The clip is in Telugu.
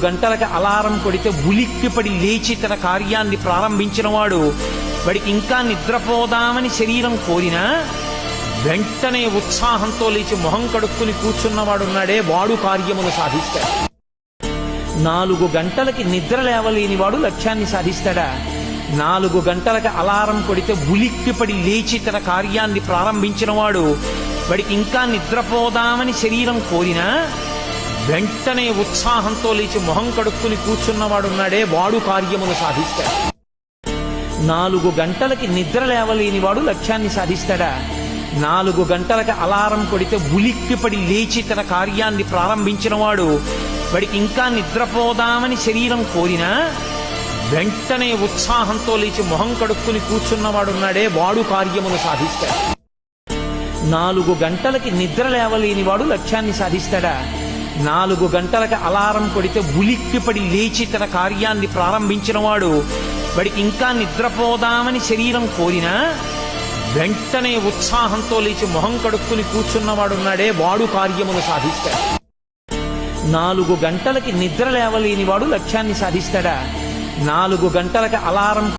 గంటలకు అలారం కొడితే ఉలిక్కిపడి లేచి తన కార్యాన్ని ప్రారంభించిన వాడు వాడికి ఇంకా నిద్రపోదామని శరీరం కోరినా వెంటనే ఉత్సాహంతో లేచి మొహం కడుక్కుని కూర్చున్నవాడున్నాడే వాడు కార్యమును సాధిస్తాడు. 4 గంటలకి నిద్ర లేవలేని వాడు లక్ష్యాన్ని సాధిస్తాడా? 4 గంటలకు అలారం కొడితే ఉలిక్కిపడి లేచి తన కార్యాన్ని ప్రారంభించిన వాడు వాడికి ఇంకా నిద్రపోదామని శరీరం కోరినా వెంటనే ఉత్సాహంతో లేచి మొహం కడుక్కుని కూర్చున్నవాడున్నాడే వాడు కార్యమును సాధిస్తాడు. 4 గంటలకి నిద్ర లేవలేని వాడు లక్ష్యాన్ని సాధిస్తాడా? 4 గంటలకు అలారం కొడితే ఉలిక్కిపడి లేచి తన కార్యాన్ని ప్రారంభించిన వాడు వాడికి ఇంకా నిద్రపోదామని శరీరం కోరినా వెంటనే ఉత్సాహంతో లేచి మొహం కడుక్కుని కూర్చున్నవాడున్నాడే వాడు కార్యమును సాధిస్తాడు. 4 గంటలకి నిద్ర లేవలేని వాడు లక్ష్యాన్ని సాధిస్తాడా? 4 గంటలకు అలారం కొడితే ఉలిక్కిపడి లేచి తన కార్యాన్ని ప్రారంభించిన వాడు వాడికి ఇంకా నిద్రపోదామని శరీరం కోరినా వెంటనే ఉత్సాహంతో లేచి మొహం కడుక్కుని కూర్చున్నవాడున్నాడే వాడు కార్యమును సాధిస్తాడు. 4 గంటలకి నిద్ర లేవలేని వాడు లక్ష్యాన్ని సాధిస్తాడా? 4 గంటలకు అలారం